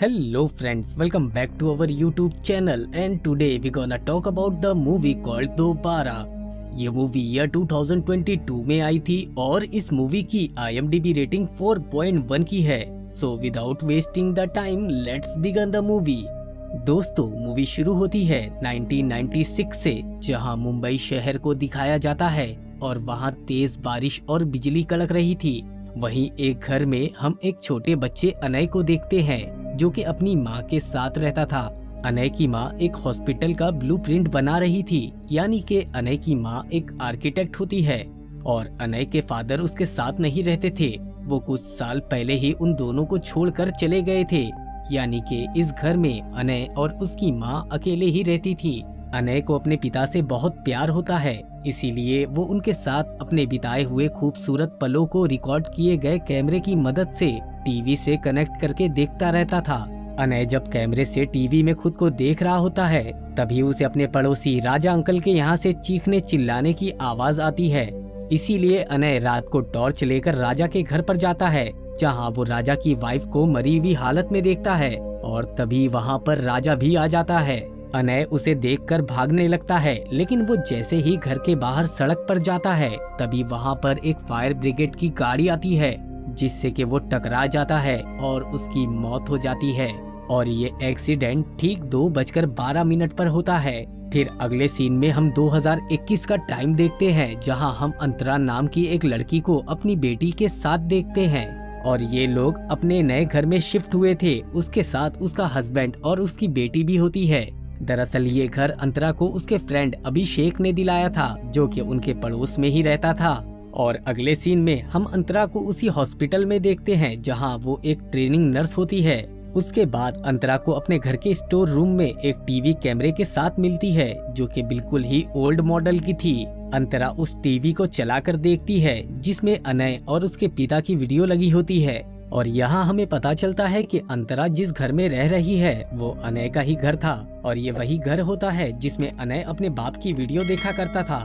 Hello friends, welcome back to our YouTube channel and today we gonna talk about the movie called दोबारा। ये movie year 2022 में आई थी और इस movie की IMDb रेटिंग 4.1 की है। So without wasting the time let's begin the movie. दोस्तों, मूवी शुरू होती है 1996 से, जहां मुंबई शहर को दिखाया जाता है और वहां तेज बारिश और बिजली कड़क रही थी। वहीं एक घर में हम एक छोटे बच्चे अनय को देखते हैं जो कि अपनी माँ के साथ रहता था। अनय की माँ एक हॉस्पिटल का ब्लूप्रिंट बना रही थी, यानी कि अनय की माँ एक आर्किटेक्ट होती है और अनय के फादर उसके साथ नहीं रहते थे। वो कुछ साल पहले ही उन दोनों को छोड़कर चले गए थे, यानी कि इस घर में अनय और उसकी माँ अकेले ही रहती थी। अनय को अपने पिता से बहुत प्यार होता है, इसीलिए वो उनके साथ अपने बिताए हुए खूबसूरत पलों को रिकॉर्ड किए गए कैमरे की मदद से टीवी से कनेक्ट करके देखता रहता था। अनय जब कैमरे से टीवी में खुद को देख रहा होता है, तभी उसे अपने पड़ोसी राजा अंकल के यहाँ से चीखने चिल्लाने की आवाज आती है। इसीलिए अनय रात को टॉर्च लेकर राजा के घर पर जाता है, जहाँ वो राजा की वाइफ को मरी हुई हालत में देखता है और तभी वहाँ पर राजा भी आ जाता है। अनय उसे देखकर भागने लगता है, लेकिन वो जैसे ही घर के बाहर सड़क पर जाता है, तभी वहाँ पर एक फायर ब्रिगेड की गाड़ी आती है, जिससे कि वो टकरा जाता है और उसकी मौत हो जाती है। और ये एक्सीडेंट ठीक 2:12 पर होता है। फिर अगले सीन में हम 2021 का टाइम देखते हैं, जहां हम अंतरा नाम की एक लड़की को अपनी बेटी के साथ देखते हैं और ये लोग अपने नए घर में शिफ्ट हुए थे। उसके साथ उसका हस्बैंड और उसकी बेटी भी होती है। दरअसल ये घर अंतरा को उसके फ्रेंड अभिषेक ने दिलाया था, जो कि उनके पड़ोस में ही रहता था। और अगले सीन में हम अंतरा को उसी हॉस्पिटल में देखते हैं, जहां वो एक ट्रेनिंग नर्स होती है। उसके बाद अंतरा को अपने घर के स्टोर रूम में एक टीवी कैमरे के साथ मिलती है, जो कि बिल्कुल ही ओल्ड मॉडल की थी। अंतरा उस टीवी को चलाकर देखती है, जिसमें अनय और उसके पिता की वीडियो लगी होती है। और यहाँ हमें पता चलता है कि अंतरा जिस घर में रह रही है वो अनय का ही घर था और ये वही घर होता है जिसमें अनय अपने बाप की वीडियो देखा करता था।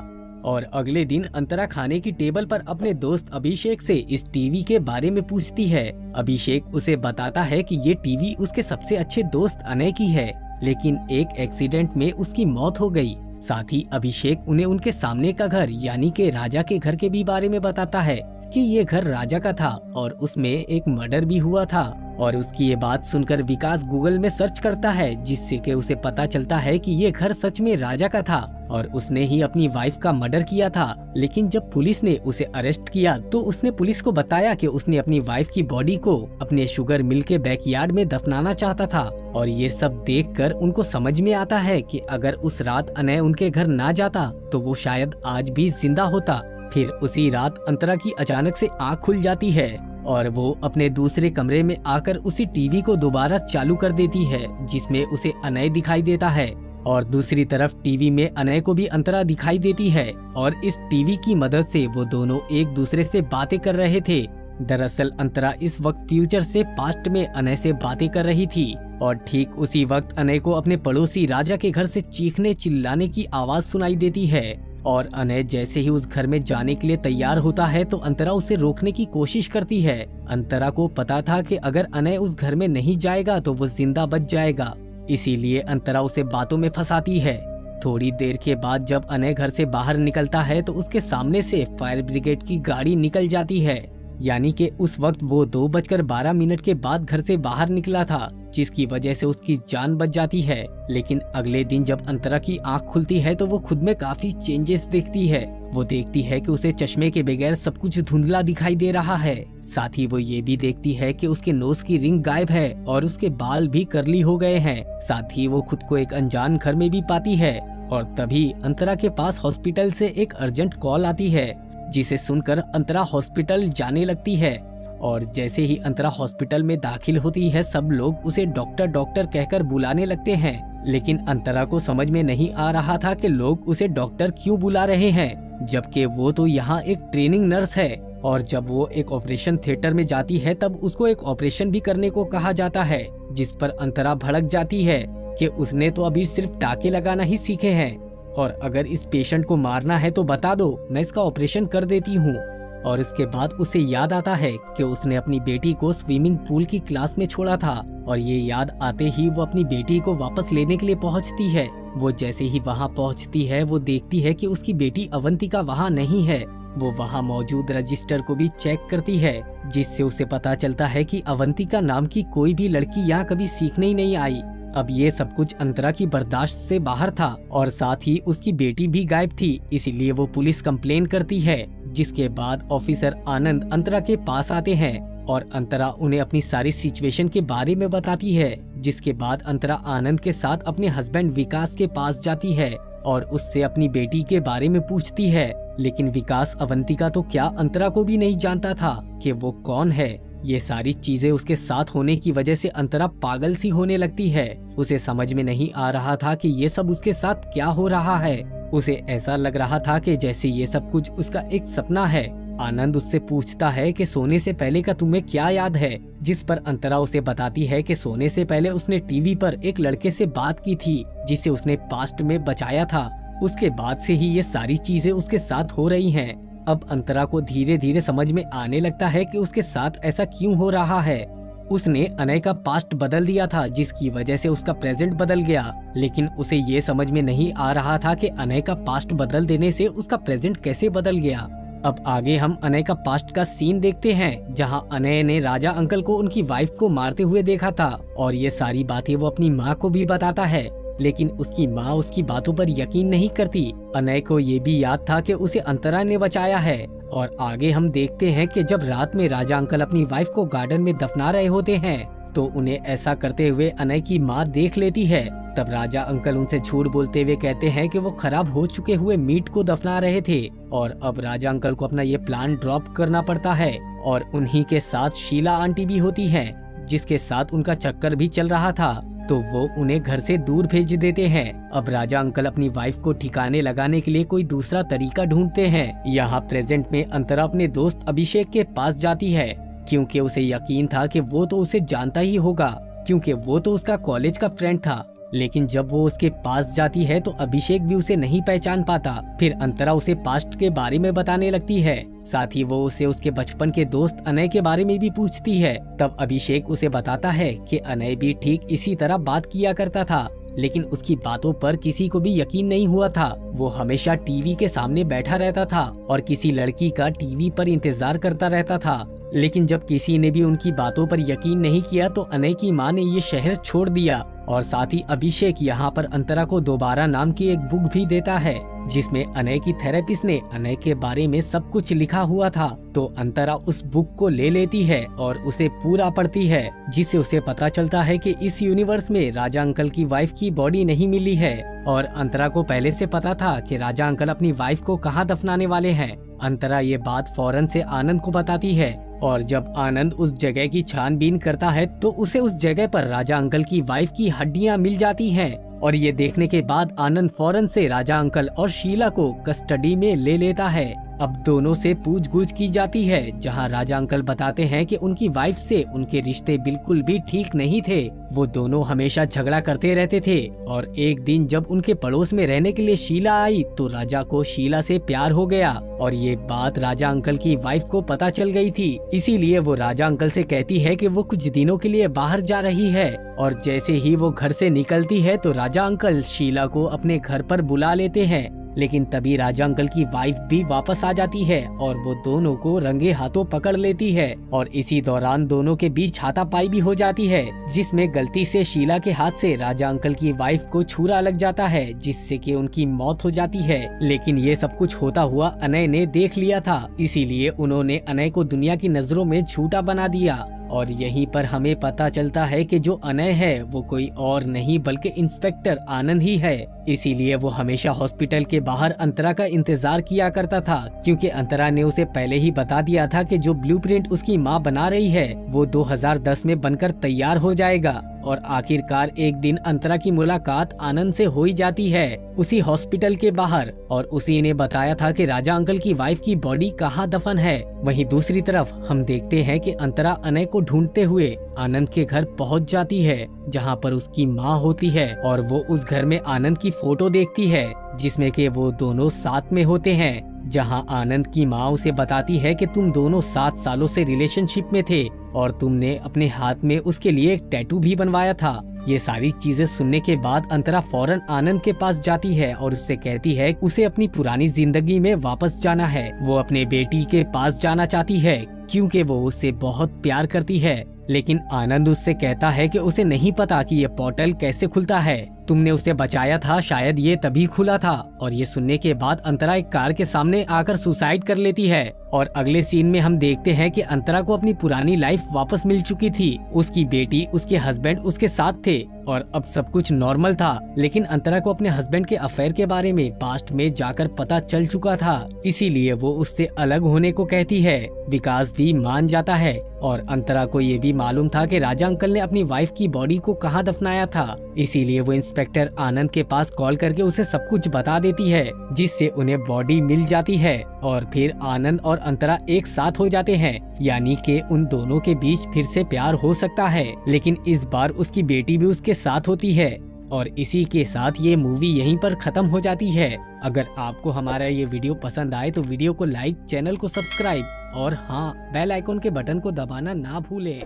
और अगले दिन अंतरा खाने की टेबल पर अपने दोस्त अभिषेक से इस टीवी के बारे में पूछती है। अभिषेक उसे बताता है कि ये टीवी उसके सबसे अच्छे दोस्त अनय की है, लेकिन एक एक्सीडेंट में उसकी मौत हो गई। साथ ही अभिषेक उन्हें उनके सामने का घर यानी कि राजा के घर के भी बारे में बताता है कि ये घर राजा का था और उसमें एक मर्डर भी हुआ था। और उसकी ये बात सुनकर विकास गूगल में सर्च करता है, जिससे कि उसे पता चलता है कि ये घर सच में राजा का था और उसने ही अपनी वाइफ का मर्डर किया था। लेकिन जब पुलिस ने उसे अरेस्ट किया तो उसने पुलिस को बताया कि उसने अपनी वाइफ की बॉडी को अपने शुगर मिल के बैकयार्ड में दफनाना चाहता था। और ये सब देखकर उनको समझ में आता है कि अगर उस रात अनय उनके घर ना जाता तो वो शायद आज भी जिंदा होता। फिर उसी रात अंतरा की अचानक से आँख खुल जाती है और वो अपने दूसरे कमरे में आकर उसी टीवी को दोबारा चालू कर देती है, जिसमें उसे अनय दिखाई देता है। और दूसरी तरफ टीवी में अनय को भी अंतरा दिखाई देती है और इस टीवी की मदद से वो दोनों एक दूसरे से बातें कर रहे थे। दरअसल अंतरा इस वक्त फ्यूचर से पास्ट में अनय से बातें कर रही थी और ठीक उसी वक्त अनय को अपने पड़ोसी राजा के घर से चीखने चिल्लाने की आवाज सुनाई देती है। और अनय जैसे ही उस घर में जाने के लिए तैयार होता है तो अंतरा उसे रोकने की कोशिश करती है। अंतरा को पता था कि अगर अनय उस घर में नहीं जाएगा तो वो जिंदा बच जाएगा, इसीलिए अंतरा उसे बातों में फंसाती है। थोड़ी देर के बाद जब अनय घर से बाहर निकलता है तो उसके सामने से फायर ब्रिगेड की गाड़ी निकल जाती है, यानी कि उस वक्त वो 2:12 के बाद घर से बाहर निकला था, जिसकी वजह से उसकी जान बच जाती है। लेकिन अगले दिन जब अंतरा की आंख खुलती है तो वो खुद में काफी चेंजेस देखती है। वो देखती है कि उसे चश्मे के बगैर सब कुछ धुंधला दिखाई दे रहा है। साथ ही वो ये भी देखती है कि उसके नोज की रिंग गायब है और उसके बाल भी कर्ली हो गए हैं। साथ ही वो खुद को एक अनजान घर में भी पाती है और तभी अंतरा के पास हॉस्पिटल से एक अर्जेंट कॉल आती है, जिसे सुनकर अंतरा हॉस्पिटल जाने लगती है। और जैसे ही अंतरा हॉस्पिटल में दाखिल होती है, सब लोग उसे डॉक्टर डॉक्टर कहकर बुलाने लगते हैं। लेकिन अंतरा को समझ में नहीं आ रहा था कि लोग उसे डॉक्टर क्यों बुला रहे हैं, जबकि वो तो यहाँ एक ट्रेनिंग नर्स है। और जब वो एक ऑपरेशन थिएटर में जाती है तब उसको एक ऑपरेशन भी करने को कहा जाता है, जिस पर अंतरा भड़क जाती है कि उसने तो अभी सिर्फ टाके लगाना ही सीखे हैं और अगर इस पेशेंट को मारना है तो बता दो, मैं इसका ऑपरेशन कर देती हूँ। और उसके बाद उसे याद आता है कि उसने अपनी बेटी को स्विमिंग पूल की क्लास में छोड़ा था और ये याद आते ही वो अपनी बेटी को वापस लेने के लिए पहुंचती है। वो जैसे ही वहां पहुंचती है वो देखती है कि उसकी बेटी अवंतिका वहां नहीं है। वो वहां मौजूद रजिस्टर को भी चेक करती है, जिससे उसे पता चलता है कि अवंतिका नाम की कोई भी लड़की यहाँ कभी सीखने ही नहीं आई। अब ये सब कुछ अंतरा की बर्दाश्त से बाहर था और साथ ही उसकी बेटी भी गायब थी, इसीलिए वो पुलिस कंप्लेन करती है। जिसके बाद ऑफिसर आनंद अंतरा के पास आते हैं और अंतरा उन्हें अपनी सारी सिचुएशन के बारे में बताती है। जिसके बाद अंतरा आनंद के साथ अपने हस्बैंड विकास के पास जाती है और उससे अपनी बेटी के बारे में पूछती है। लेकिन विकास अवंतिका तो क्या अंतरा को भी नहीं जानता था कि वो कौन है। ये सारी चीजें उसके साथ होने की वजह से अंतरा पागल सी होने लगती है। उसे समझ में नहीं आ रहा था कि ये सब उसके साथ क्या हो रहा है। उसे ऐसा लग रहा था कि जैसे ये सब कुछ उसका एक सपना है। आनंद उससे पूछता है कि सोने से पहले का तुम्हें क्या याद है, जिस पर अंतरा उसे बताती है कि सोने से पहले उसने टीवी पर एक लड़के से बात की थी जिसे उसने पास्ट में बचाया था। उसके बाद से ही ये सारी चीजें उसके साथ हो रही हैं। अब अंतरा को धीरे धीरे समझ में आने लगता है कि उसके साथ ऐसा क्यों हो रहा है। उसने अनय का पास्ट बदल दिया था जिसकी वजह से उसका प्रेजेंट बदल गया, लेकिन उसे ये समझ में नहीं आ रहा था कि अनय का पास्ट बदल देने से उसका प्रेजेंट कैसे बदल गया। अब आगे हम अनय का पास्ट का सीन देखते हैं जहां अनय ने राजा अंकल को उनकी वाइफ को मारते हुए देखा था और ये सारी बातें वो अपनी माँ को भी बताता है, लेकिन उसकी माँ उसकी बातों पर यकीन नहीं करती। अनय को ये भी याद था कि उसे अंतरा ने बचाया है। और आगे हम देखते हैं कि जब रात में राजा अंकल अपनी वाइफ को गार्डन में दफना रहे होते हैं तो उन्हें ऐसा करते हुए अनय की माँ देख लेती है। तब राजा अंकल उनसे झूठ बोलते हुए कहते हैं कि वो खराब हो चुके हुए मीट को दफना रहे थे और अब राजा अंकल को अपना ये प्लान ड्रॉप करना पड़ता है। और उन्हीं के साथ शीला आंटी भी होती है जिसके साथ उनका चक्कर भी चल रहा था, तो वो उन्हें घर से दूर भेज देते हैं। अब राजा अंकल अपनी वाइफ को ठिकाने लगाने के लिए कोई दूसरा तरीका ढूंढते हैं। यहाँ प्रेजेंट में अंतरा अपने दोस्त अभिषेक के पास जाती है क्योंकि उसे यकीन था कि वो तो उसे जानता ही होगा क्योंकि वो तो उसका कॉलेज का फ्रेंड था। लेकिन जब वो उसके पास जाती है तो अभिषेक भी उसे नहीं पहचान पाता। फिर अंतरा उसे पास्ट के बारे में बताने लगती है, साथ ही वो उसे उसके बचपन के दोस्त अनय के बारे में भी पूछती है। तब अभिषेक उसे बताता है कि अनय भी ठीक इसी तरह बात किया करता था, लेकिन उसकी बातों पर किसी को भी यकीन नहीं हुआ था। वो हमेशा टीवी के सामने बैठा रहता था और किसी लड़की का टीवी पर इंतजार करता रहता था। लेकिन जब किसी ने भी उनकी बातों पर यकीन नहीं किया तो अनय की माँ ने ये शहर छोड़ दिया। और साथ ही अभिषेक यहाँ पर अंतरा को दोबारा नाम की एक बुक भी देता है जिसमें अनय की थेरेपिस्ट ने अनय के बारे में सब कुछ लिखा हुआ था। तो अंतरा उस बुक को ले लेती है और उसे पूरा पढ़ती है, जिससे उसे पता चलता है कि इस यूनिवर्स में राजा अंकल की वाइफ की बॉडी नहीं मिली है। और अंतरा को पहले से पता था कि राजा अंकल अपनी वाइफ को कहाँ दफनाने वाले हैं। अंतरा ये बात फौरन से आनंद को बताती है और जब आनंद उस जगह की छानबीन करता है तो उसे उस जगह पर राजा अंकल की वाइफ की हड्डियां मिल जाती हैं। और ये देखने के बाद आनंद फौरन से राजा अंकल और शीला को कस्टडी में ले लेता है। अब दोनों से पूछगछ की जाती है जहां राजा अंकल बताते हैं कि उनकी वाइफ से उनके रिश्ते बिल्कुल भी ठीक नहीं थे। वो दोनों हमेशा झगड़ा करते रहते थे और एक दिन जब उनके पड़ोस में रहने के लिए शीला आई तो राजा को शीला से प्यार हो गया और ये बात राजा अंकल की वाइफ को पता चल गई थी। इसीलिए वो राजा अंकल से कहती है कि वो कुछ दिनों के लिए बाहर जा रही है और जैसे ही वो घर से निकलती है तो राजा अंकल शीला को अपने घर पर बुला लेते हैं। लेकिन तभी राजा अंकल की वाइफ भी वापस आ जाती है और वो दोनों को रंगे हाथों पकड़ लेती है और इसी दौरान दोनों के बीच हाथापाई भी हो जाती है, जिसमें गलती से शीला के हाथ से राजा अंकल की वाइफ को छुरा लग जाता है जिससे कि उनकी मौत हो जाती है। लेकिन ये सब कुछ होता हुआ अनय ने देख लिया था, इसीलिए उन्होंने अनय को दुनिया की नजरों में झूठा बना दिया। और यहीं पर हमें पता चलता है कि जो अनय है वो कोई और नहीं बल्कि इंस्पेक्टर आनंद ही है। इसीलिए वो हमेशा हॉस्पिटल के बाहर अंतरा का इंतजार किया करता था क्योंकि अंतरा ने उसे पहले ही बता दिया था कि जो ब्लूप्रिंट उसकी माँ बना रही है वो 2010 में बनकर तैयार हो जाएगा। और आखिरकार एक दिन अंतरा की मुलाकात आनंद से हो ही जाती है उसी हॉस्पिटल के बाहर और उसी ने बताया था कि राजा अंकल की वाइफ की बॉडी कहाँ दफन है। वहीं दूसरी तरफ हम देखते हैं कि अंतरा अनय को ढूंढते हुए आनंद के घर पहुंच जाती है जहां पर उसकी माँ होती है और वो उस घर में आनंद की फोटो देखती है जिसमें कि वो दोनों साथ में होते हैं, जहां आनंद की माँ उसे बताती है कि तुम दोनों 7 सालों से रिलेशनशिप में थे और तुमने अपने हाथ में उसके लिए एक टैटू भी बनवाया था। ये सारी चीजें सुनने के बाद अंतरा फौरन आनंद के पास जाती है और उससे कहती है उसे अपनी पुरानी जिंदगी में वापस जाना है। वो अपने बेटी के पास जाना चाहती है क्योंकि वो उससे बहुत प्यार करती है, लेकिन आनंद उससे कहता है कि उसे नहीं पता कि ये पोर्टल कैसे खुलता है। तुमने उसे बचाया था, शायद ये तभी खुला था। और ये सुनने के बाद अंतरा एक कार के सामने आकर सुसाइड कर लेती है। और अगले सीन में हम देखते हैं कि अंतरा को अपनी पुरानी लाइफ वापस मिल चुकी थी। उसकी बेटी, उसके हस्बैंड उसके साथ थे और अब सब कुछ नॉर्मल था। लेकिन अंतरा को अपने हस्बैंड के अफेयर के बारे में पास्ट में जाकर पता चल चुका था, इसीलिए वो उससे अलग होने को कहती है। विकास भी मान जाता है और अंतरा को ये भी मालूम था कि राजा अंकल ने अपनी वाइफ की बॉडी को कहाँ दफनाया था, इसीलिए वो इंस्पेक्टर आनंद के पास कॉल करके उसे सब कुछ बता देती है, जिससे उन्हें बॉडी मिल जाती है और फिर आनंद और अंतरा एक साथ हो जाते हैं। यानी कि उन दोनों के बीच फिर से प्यार हो सकता है, लेकिन इस बार उसकी बेटी भी उसके साथ होती है। और इसी के साथ ये मूवी यहीं पर खत्म हो जाती है। अगर आपको हमारा ये वीडियो पसंद आए तो वीडियो को लाइक, चैनल को सब्सक्राइब और हाँ, बेल आइकन के बटन को दबाना ना भूले।